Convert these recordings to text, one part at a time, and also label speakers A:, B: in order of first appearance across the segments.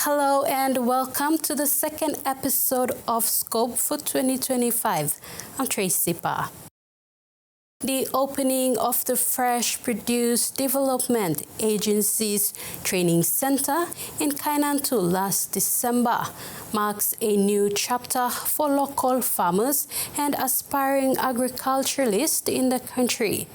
A: Hello and welcome to the second episode of Scope for 2025. I'm Tracy Pa. The opening of the Fresh Produce Development Agency's Training Centre in Kainantu last December marks a new chapter for local farmers and aspiring agriculturalists in the country.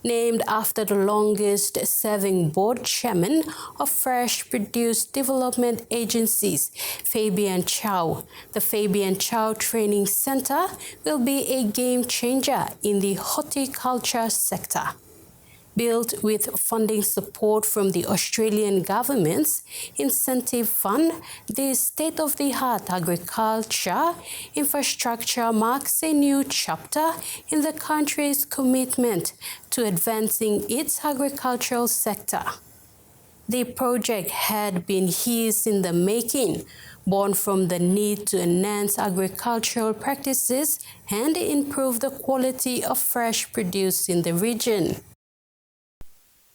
A: Named after the longest-serving board chairman of Fresh Produce Development Agencies, Fabian Chow, the Fabian Chow Training Centre will be a game-changer in the horticulture sector. Built with funding support from the Australian government's incentive fund, the state-of-the-art agriculture infrastructure marks a new chapter in the country's commitment to advancing its agricultural sector. The project had been years in the making, born from the need to enhance agricultural practices and improve the quality of fresh produce in the region.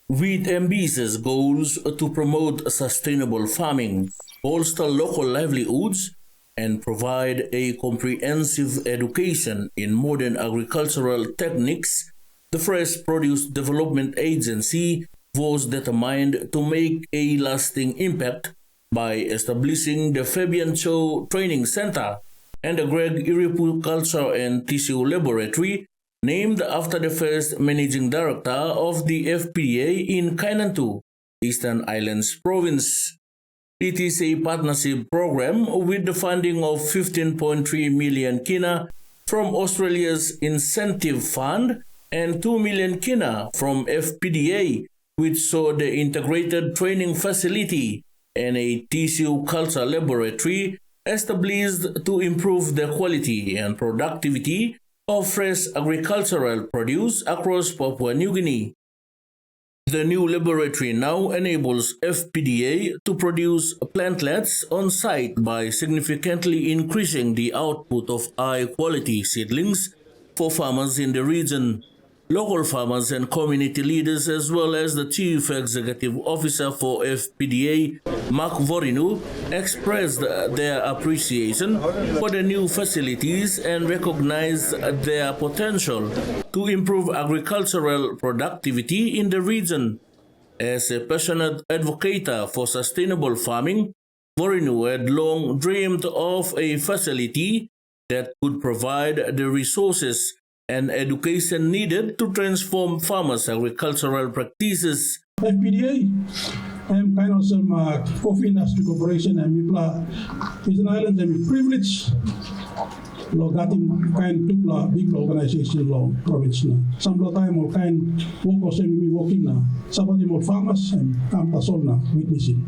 B: With ambitious goals to promote sustainable farming, bolster local livelihoods, and provide a comprehensive education in modern agricultural techniques, the Fresh Produce Development Agency was determined to make a lasting impact by establishing the Fabian Chow Training Centre and the Agriculture and Tissue Laboratory, named after the first managing director of the FPDA in Kainantu, Eastern Islands Province. It is a partnership program with the funding of 15.3 million kina from Australia's incentive fund and 2 million kina from FPDA, which saw the integrated training facility and a tissue culture laboratory established to improve the quality and productivity of fresh agricultural produce across Papua New Guinea. The new laboratory now enables FPDA to produce plantlets on site by significantly increasing the output of high-quality seedlings for farmers in the region. Local farmers and community leaders, as well as the Chief Executive Officer for FPDA, Mark Vorinu, expressed their appreciation for the new facilities and recognized their potential to improve agricultural productivity in the region. As a passionate advocate for sustainable farming, Vorinu had long dreamed of a facility that could provide the resources and education needed to transform farmers' agricultural practices.
C: FPDA and kind of some coffee industry corporation and Mipla Eastern Islands and privilege logating kind of big organization law province na. Some time or kind work or semi working na. Somebody more farmers and Kampasol na witnessing.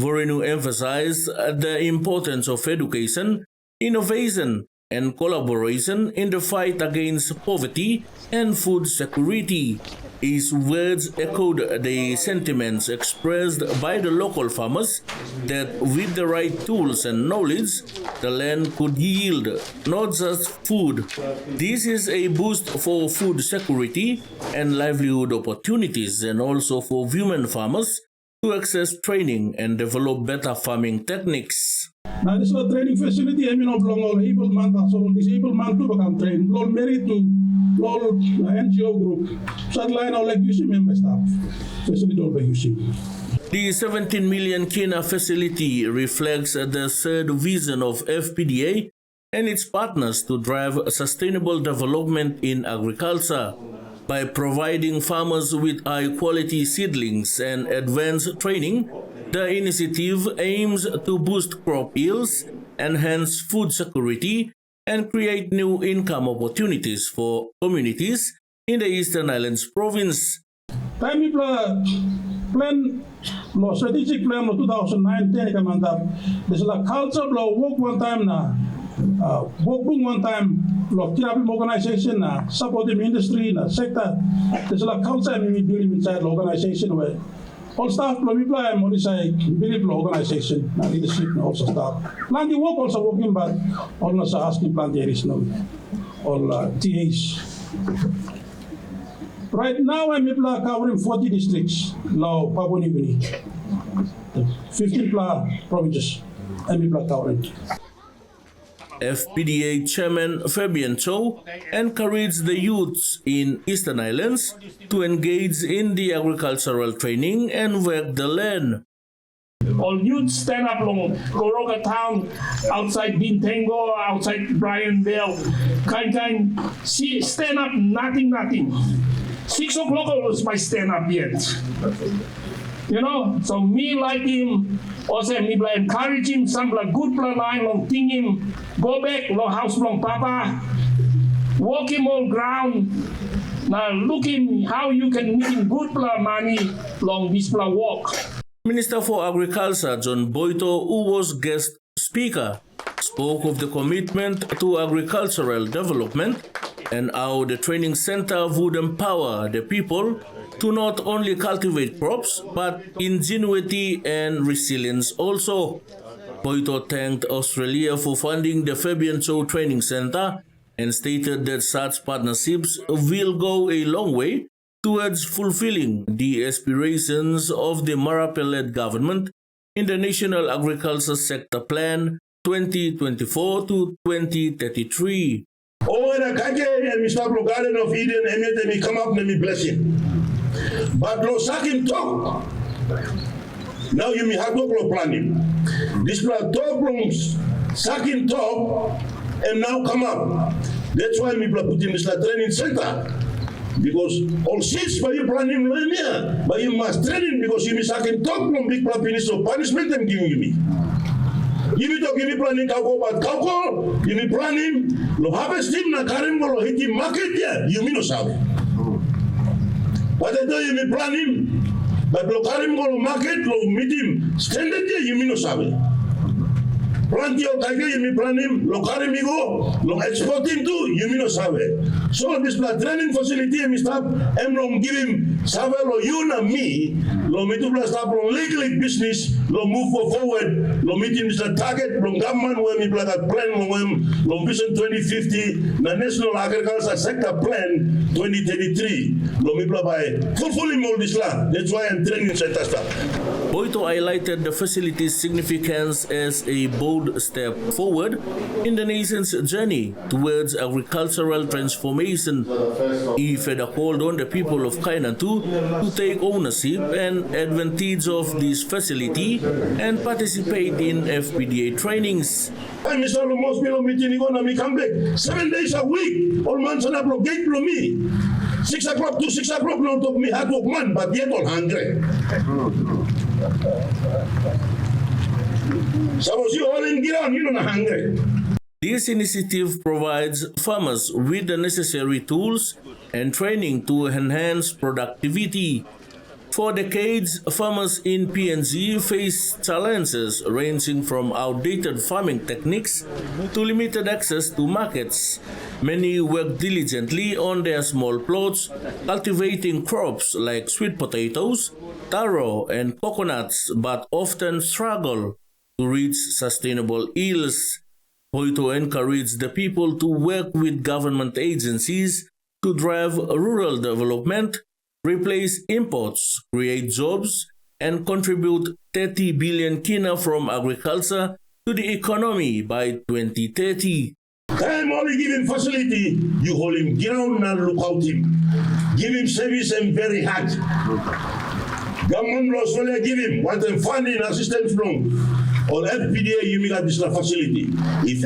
B: Vorinu emphasized the importance of education, innovation, and collaboration in the fight against poverty and food security. His words echoed the sentiments expressed by the local farmers that with the right tools and knowledge, the land could yield not just food. This is a boost for food security and livelihood opportunities, and also for women farmers to access training and develop better farming techniques.
C: Now this is a training facility. I mean, all able man, so disabled man to become trained. All married to all NGO group. Sideline all like using member staff. Facility all by using.
B: The 17 million kina facility reflects the third vision of FPDA and its partners to drive sustainable development in agriculture. By providing farmers with high-quality seedlings and advanced training, the initiative aims to boost crop yields, enhance food security, and create new income opportunities for communities in the Eastern Islands Province.
C: Time plan, strategic plan of 2009-10, there's a culture work one time now. Working one time, therapy organization, supporting industry, sector. There's a culture we build inside the organization where all staff, people are on this side, build organization, leadership, also staff. Plenty work also working, but almost asking plenty is no, all TAs. Right now, people are covering 40 districts, now Papua New Guinea. the 15 provinces and people coverage.
B: FPDA Chairman Fabian Chow encouraged the youths in Eastern Islands to engage in the agricultural training and work the land.
D: All youth stand up along Goroka town, outside Bintango, outside Bryan Vale, see, stand up, nothing. 6 o'clock was my stand up yet. You know, so me like him, also me like encourage him, some like good plan line, long thing him, go back, long house, long papa, walk him all ground. Now look him how you can make him good plan money, long this plan walk.
B: Minister for Agriculture John Boito, who was guest speaker, spoke of the commitment to agricultural development and how the training center would empower the people to not only cultivate crops, but ingenuity and resilience also. Boito thanked Australia for funding the Fabian Chow Training Centre and stated that such partnerships will go a long way towards fulfilling the aspirations of the Marape-led government in the National Agriculture Sector Plan 2024 to 2033.
E: Oh, and I and Mr. Garden of Eden, and let me come up and let me bless him. But no sakin talk. Now you may have no planning. This plan talk rooms, sakin talk, and now come up. That's why we put in this training center. Because all six by you planning here, but you must training because you sakin talk from big finish of punishment and giving me. You be talking me planning kauko, but kauko, you be planning, lo harvesting na karim lo hiti market ya, you mean no sabe. But I tell you me planning, but lo karim lo market lo meeting standard ya, you mean no sabe. Plant your kage, you mean planning, lo karim go, lo exporting too, you mean no sabe. So this training facility, me stop, and lo give him sabe lo you na me, lo me to stop lo legal business, lo move forward, lo meeting is the target, lo government when me plan a plan, lo vision 2050, the National Agriculture Sector Plan 2033, lo me plan by fulfilling all this land. That's why I'm training center staff.
B: Boito highlighted the facility's significance as a bold step forward in the nation's journey towards agricultural transformation. He further called on the people of Kainantu to take ownership and advantage of this facility and participate in FPDA trainings.
E: I'm Mr. Moresby meeting gonna me come back 7 days a week. All months and a block gate to me. 6 o'clock to 6 o'clock now talk me hard work man, but yet all hungry. Suppose you all in ground, you don't hungry.
B: This initiative provides farmers with the necessary tools and training to enhance productivity. For decades, farmers in PNG face challenges ranging from outdated farming techniques to limited access to markets. Many work diligently on their small plots, cultivating crops like sweet potatoes, taro, and coconuts, but often struggle to reach sustainable yields. Boito encouraged the people to work with government agencies to drive rural development, replace imports, create jobs, and contribute 30 billion kina from agriculture to the economy by 2030.
E: Time only give him facility, you hold him ground and look out him. Give him service and very hard. Government laws will give him what them funding assistance from. On FPDA, you make this facility. If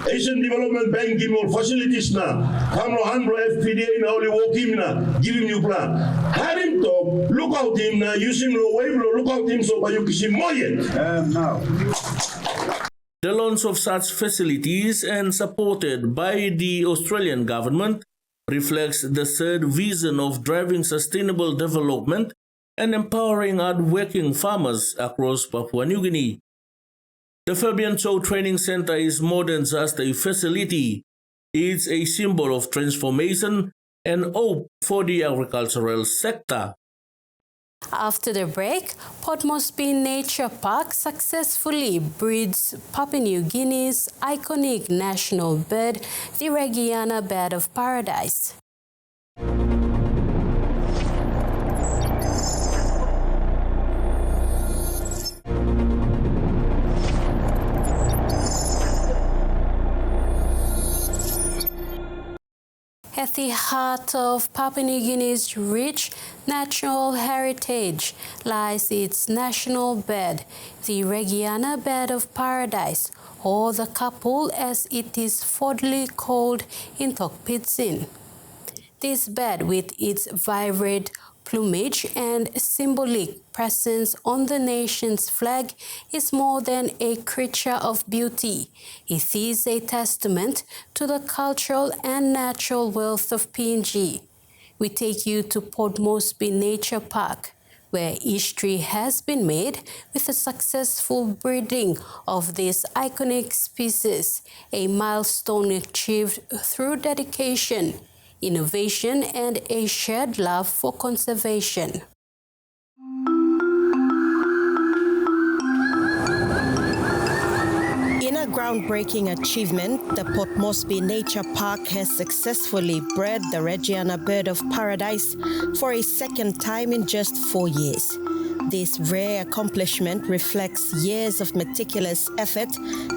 E: Asian Development Bank give more facilities now, come on handle FPDA now only walk him now, give him new plan. Have him talk, look out him now, use him no wave, look out him so you can see more yet. Now.
B: The launch of such facilities and supported by the Australian government reflects the third vision of driving sustainable development and empowering hard-working farmers across Papua New Guinea. The Fabian Chow Training Centre is more than just a facility. It's a symbol of transformation and hope for the agricultural sector.
A: After the break, Port Moresby Nature Park successfully breeds Papua New Guinea's iconic national bird, the Raggiana Bird of Paradise. At the heart of Papua New Guinea's rich natural heritage lies its national bird, the Raggiana Bird of Paradise, or the Kumul as it is fondly called in Tok Pisin. This bird, with its vibrant plumage and symbolic presence on the nation's flag, is more than a creature of beauty. It is a testament to the cultural and natural wealth of PNG. We take you to Port Moresby Nature Park, where history has been made with the successful breeding of this iconic species, a milestone achieved through dedication, innovation, and a shared love for conservation.
F: In a groundbreaking achievement, the Port Moresby Nature Park has successfully bred the Raggiana Bird of Paradise for a second time in just 4 years. This rare accomplishment reflects years of meticulous effort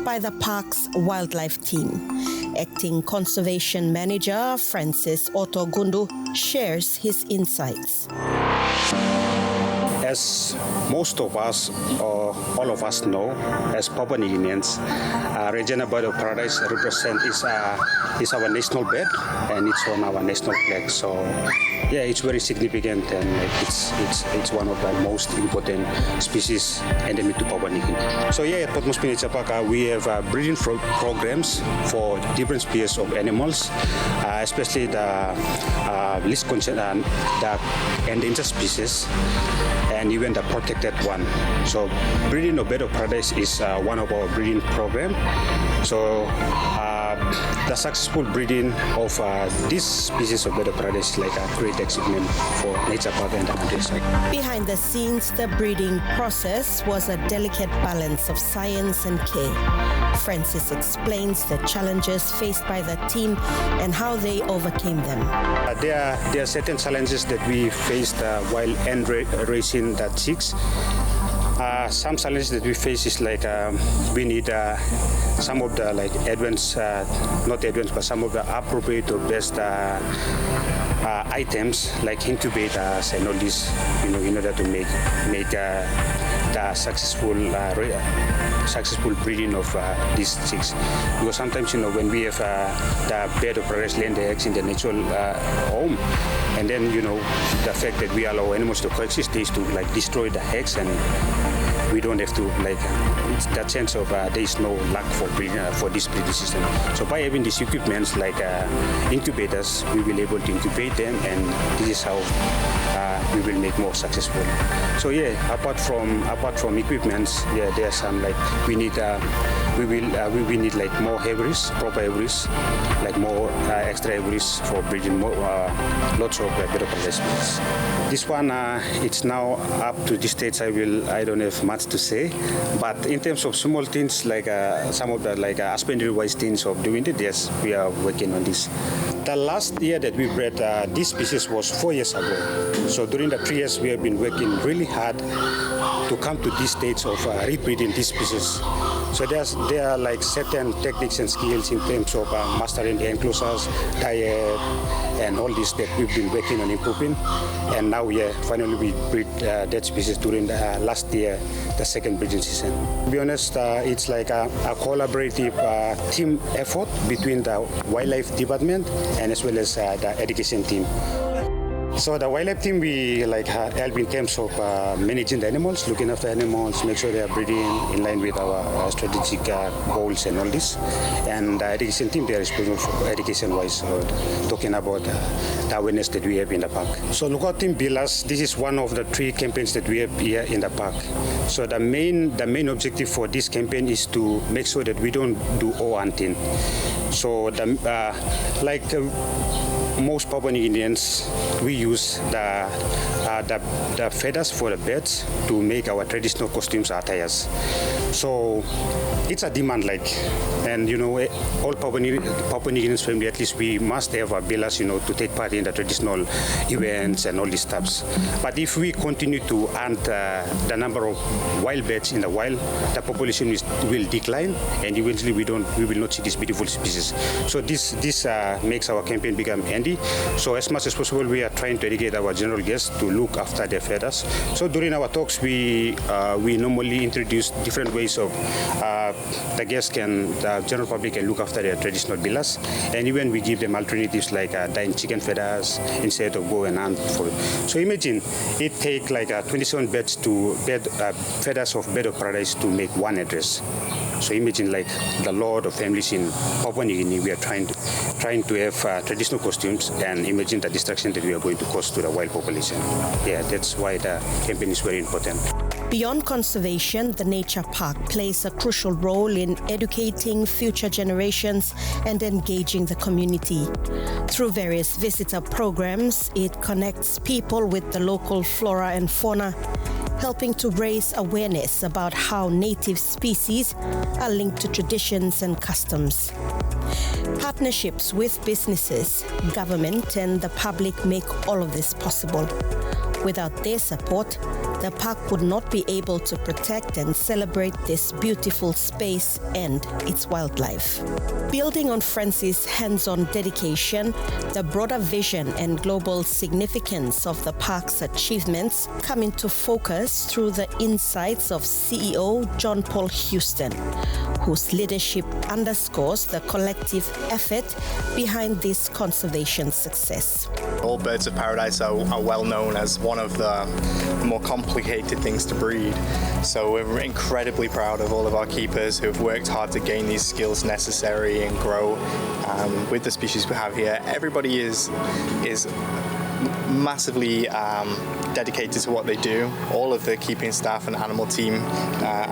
F: by the park's wildlife team. Acting Conservation Manager Francis Otogundu shares his insights.
G: As most of us, or all of us know, as Papua New Guineans, Raggiana Bird of Paradise is our national bird, and it's on our national flag. So, yeah, it's very significant, and it's one of the most important species endemic to Papua New Guinea. So, yeah, at Port Moresby Nature Park, we have breeding programs for different species of animals, especially the least concerned, the endangered species, and even the protected one. So breeding of Bird of Paradise is one of our breeding program. So the successful breeding of this species of Bird of Paradise is like a great achievement for Nature Park and the countryside.
F: Behind the scenes, the breeding process was a delicate balance of science and care. Francis explains the challenges faced by the team and how they overcame them.
G: There are certain challenges that we faced while raising the chicks. Some challenges that we face is like we need some of the like advanced, not advanced, but some of the appropriate or best items like incubators and all this, in order to make the successful breeding of these chicks. Because sometimes, when we have the Bird of Paradise laying the eggs in the natural home, and then, the fact that we allow animals to coexist is to like destroy the eggs, and we don't have to it's that sense of there is no luck for breeding for this breeding system. So by having these equipments like incubators, we will be able to incubate them, and this is how we will make more successful. So yeah, apart from equipments, yeah, there are some like we need like more aviaries, proper aviaries, like more extra aviaries for breeding more lots of Bird of Paradise species. This one it's now up to the stage. I don't have much to say, but in terms of small things like some of the like husbandry-wise things of doing it, yes, we are working on this. The last year that we bred this species was 4 years ago. So during the 3 years, we have been working really hard to come to this stage of rebreeding this species. So there are like certain techniques and skills in terms of mastering the enclosures, diet, and all this that we've been working on improving. And now, finally we breed that species during the last year, the second breeding season. To be honest, it's like a collaborative team effort between the wildlife department and as well as the education team. So the wildlife team, we help in terms of managing the animals, looking after animals, make sure they are breeding in line with our strategic goals and all this. And the education team, they are responsible for education-wise, talking about the awareness that we have in the park. So Lookout Team Bilas, this is one of the 3 campaigns that we have here in the park. So the main objective for this campaign is to make sure that we don't do all hunting. So most Papua New Guineans, we use the feathers for the birds to make our traditional costumes attires. So it's a demand, and all Papua New Guineans family, at least we must have a bilas, to take part in the traditional events and all these stuffs. But if we continue to hunt the number of wild birds in the wild, the population will decline, and eventually we will not see these beautiful species. So this makes our campaign become endemic. friendly. So as much as possible, we are trying to educate our general guests to look after their feathers. So during our talks, we normally introduce different ways of the general public can look after their traditional villas, and even we give them alternatives like dyeing chicken feathers instead of go and hunt for it. So imagine it take like 27 feathers of Bird of Paradise to make one address. So imagine like the lot of families in Papua New Guinea, we are trying to have traditional costumes, and imagine the destruction that we are going to cause to the wild population. Yeah, that's why the campaign is very important.
F: Beyond conservation, the nature park plays a crucial role in educating future generations and engaging the community. Through various visitor programs, it connects people with the local flora and fauna, helping to raise awareness about how native species are linked to traditions and customs. Partnerships with businesses, government, and the public make all of this possible. Without their support, the park would not be able to protect and celebrate this beautiful space and its wildlife. Building on Francis' hands-on dedication, the broader vision and global significance of the park's achievements come into focus through the insights of CEO John Paul Houston, whose leadership underscores the collective effort behind this conservation success.
H: All birds of paradise are well known as one of the more complicated things to breed. So we're incredibly proud of all of our keepers who have worked hard to gain these skills necessary and grow with the species we have here. Everybody is massively dedicated to what they do. All of the keeping staff and animal team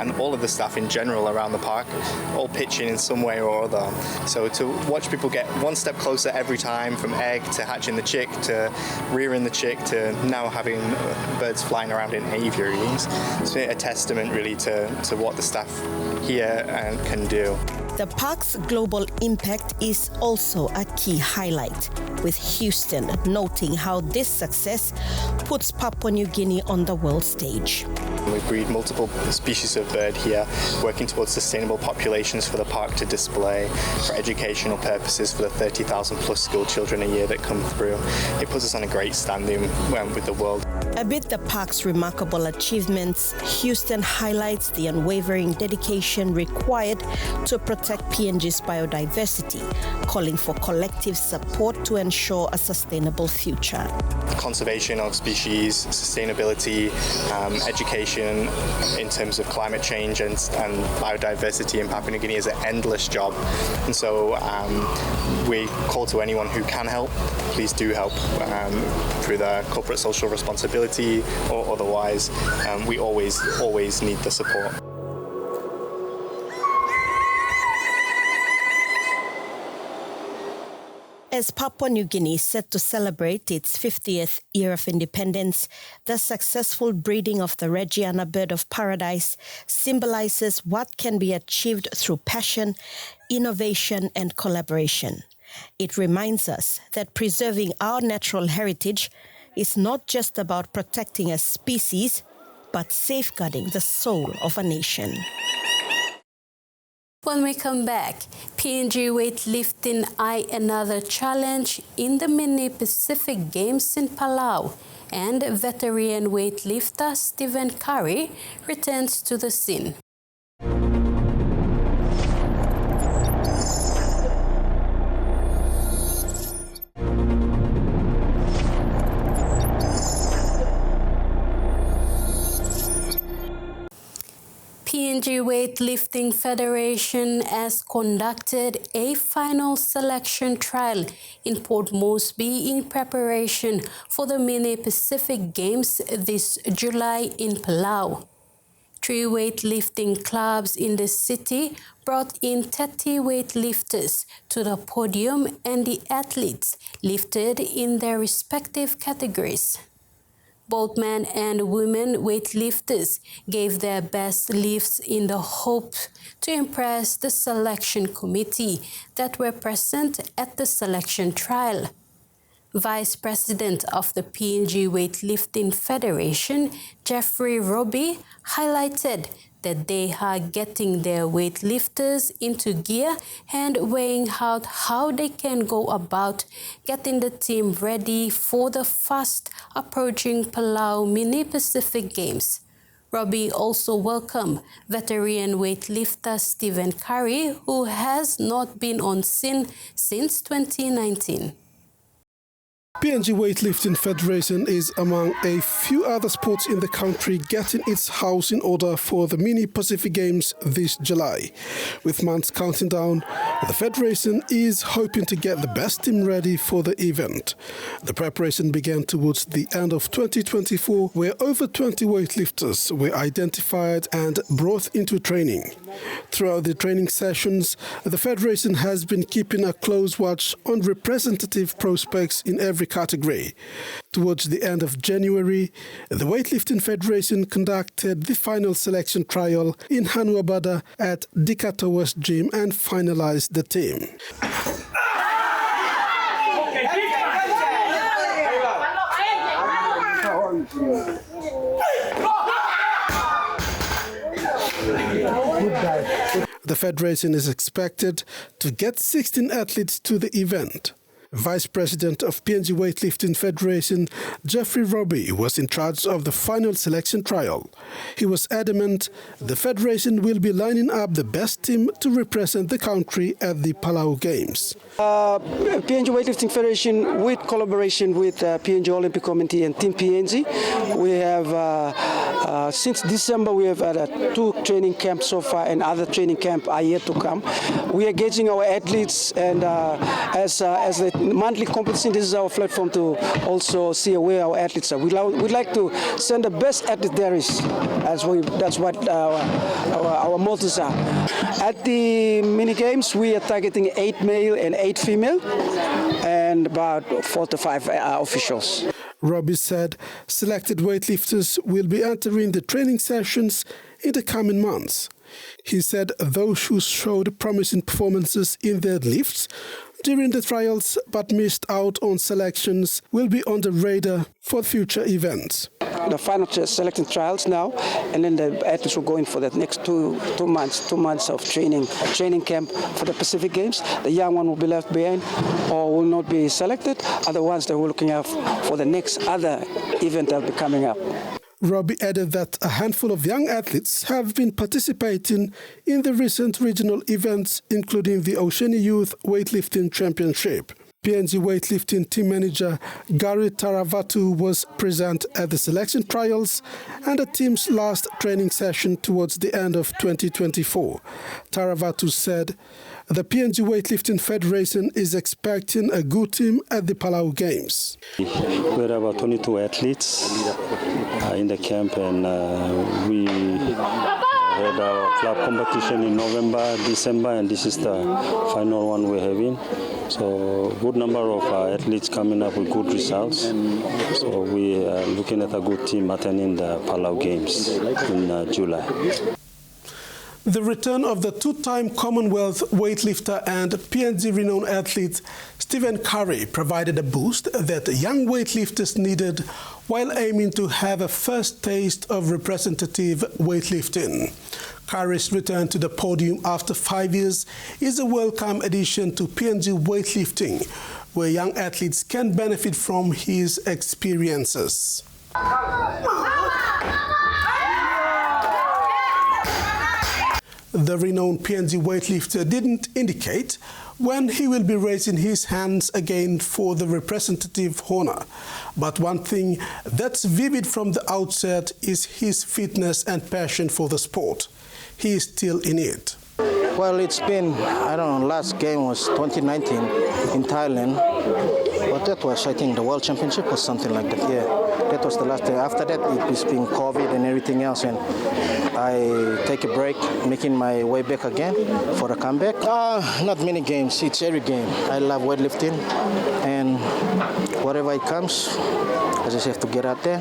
H: and all of the staff in general around the park all pitch in some way or other. So to watch people get one step closer every time, from egg to hatching the chick to rearing the chick to now having birds flying around in aviaries, it's a testament really to what the staff here can do.
F: The park's global impact is also a key highlight, with Houston noting how this success puts Papua New Guinea on the world stage.
H: We breed multiple species of bird here, working towards sustainable populations for the park to display, for educational purposes for the 30,000 plus school children a year that come through. It puts us on a great standing with the world.
F: Amid the park's remarkable achievements, Houston highlights the unwavering dedication required to protect PNG's biodiversity, calling for collective support to ensure a sustainable future.
H: Conservation of species, sustainability, education in terms of climate change and biodiversity in Papua New Guinea is an endless job. And so we call to anyone who can help, please do help through the corporate social responsibility or otherwise. We always need the support.
F: As Papua New Guinea is set to celebrate its 50th year of independence, the successful breeding of the Raggiana Bird of Paradise symbolizes what can be achieved through passion, innovation, and collaboration. It reminds us that preserving our natural heritage is not just about protecting a species, but safeguarding the soul of a nation.
A: When we come back, PNG weightlifting eye another challenge in the Mini Pacific Games in Palau, and veteran weightlifter Stephen Curry returns to the scene. PNG Weightlifting Federation has conducted a final selection trial in Port Moresby in preparation for the Mini Pacific Games this July in Palau. 3 weightlifting clubs in the city brought in 30 weightlifters to the podium, and the athletes lifted in their respective categories. Both men and women weightlifters gave their best lifts in the hope to impress the selection committee that were present at the selection trial. Vice President of the PNG Weightlifting Federation, Jeffrey Robbie, highlighted that they are getting their weightlifters into gear and weighing out how they can go about getting the team ready for the fast approaching Palau Mini Pacific Games. Robbie also welcomed veteran weightlifter Stephen Curry, who has not been on scene since 2019.
I: PNG Weightlifting Federation is among a few other sports in the country getting its house in order for the Mini Pacific Games this July. With months counting down, the Federation is hoping to get the best team ready for the event. The preparation began towards the end of 2024, where over 20 weightlifters were identified and brought into training. Throughout the training sessions, the Federation has been keeping a close watch on representative prospects in every category. Towards the end of January, the Weightlifting Federation conducted the final selection trial in Hanuabada at Dikatawas Gym and finalized the team. The Federation is expected to get 16 athletes to the event. Vice President of PNG Weightlifting Federation, Jeffrey Robbie, was in charge of the final selection trial. He was adamant the Federation will be lining up the best team to represent the country at the Palau Games.
J: PNG Weightlifting Federation, with collaboration with PNG Olympic Committee and Team PNG, we have since December we have had 2 training camps so far, and other training camps are yet to come. We are engaging our athletes, and as the monthly competition, this is our platform to also see where our athletes are. We'd like to send the best athlete there is, that's what our mottos are. At the mini games, we are targeting 8 male and 8 female, and about 4 to 5 officials.
I: Robbie said selected weightlifters will be entering the training sessions in the coming months. He said those who showed promising performances in their lifts during the trials but missed out on selections will be on the radar for future events.
J: The final selecting trials now, and then the athletes will go in for the next two months of training camp for the Pacific Games. The young one will be left behind or will not be selected. Other ones that we're looking at for the next other event that will be coming up.
I: Robbie added that a handful of young athletes have been participating in the recent regional events, including the Oceania Youth Weightlifting Championship. PNG Weightlifting Team Manager Gary Taravatu was present at the selection trials and the team's last training session towards the end of 2024. Taravatu said the PNG Weightlifting Federation is expecting a good team at the Palau Games.
K: We had about 22 athletes in the camp, and we had our club competition in November, December, and this is the final one we're having. So good number of athletes coming up with good results. So we are looking at a good team attending the Palau Games in July.
I: The return of the 2-time Commonwealth weightlifter and PNG renowned athlete Stephen Curry provided a boost that young weightlifters needed while aiming to have a first taste of representative weightlifting. Curry's return to the podium after 5 years is a welcome addition to PNG weightlifting, where young athletes can benefit from his experiences. The renowned PNG weightlifter didn't indicate when he will be raising his hands again for the representative honor. But one thing that's vivid from the outset is his fitness and passion for the sport. He is still in it.
L: Well, it's been, I don't know, last game was 2019 in Thailand. But that was, I think, the World Championship or something like that, yeah. That was the last day. After that, it was been COVID and everything else, and I take a break, making my way back again for a comeback. Not many games, it's every game. I love weightlifting, and whatever it comes, I just have to get out there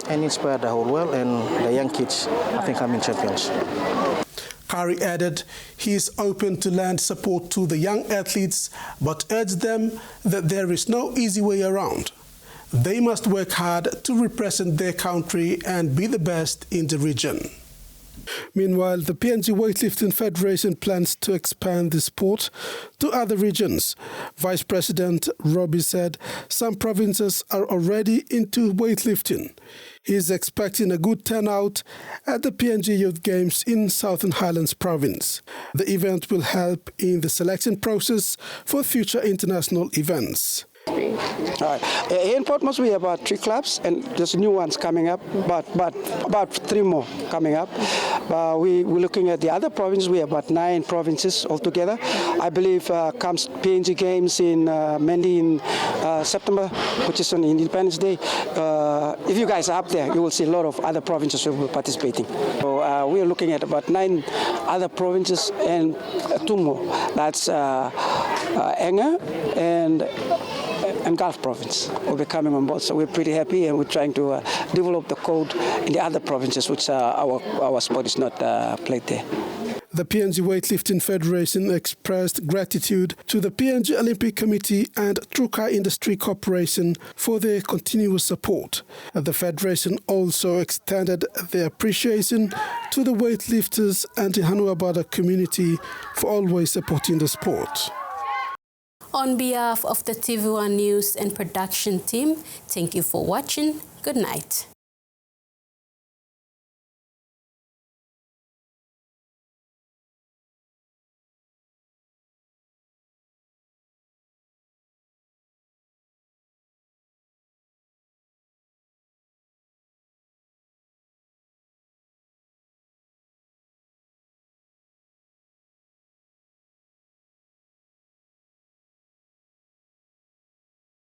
L: and inspire the whole world and the young kids. I think I'm in champions.
I: Kari added he is open to lend support to the young athletes, but urged them that there is no easy way around. They must work hard to represent their country and be the best in the region. Meanwhile, the PNG Weightlifting Federation plans to expand the sport to other regions. Vice President Robbie said some provinces are already into weightlifting. He is expecting a good turnout at the PNG Youth Games in Southern Highlands Province. The event will help in the selection process for future international events.
J: All right. In Port Moresby, we have about 3 clubs, and there's new ones coming up, but about 3 more coming up. We're looking at the other provinces. We have about 9 provinces altogether. I believe comes PNG Games in mainly in September, which is on Independence Day. If you guys are up there, you will see a lot of other provinces who will be participating. So we are looking at about 9 other provinces and 2 more. That's Enga and Gulf Province will be coming on board. So we're pretty happy, and we're trying to develop the code in the other provinces, which our sport is not played there.
I: The PNG Weightlifting Federation expressed gratitude to the PNG Olympic Committee and Truka Industry Corporation for their continuous support. The Federation also extended their appreciation to the weightlifters and the Hanuabada community for always supporting the sport.
A: On behalf of the TVWAN News and Production team, thank you for watching. Good night.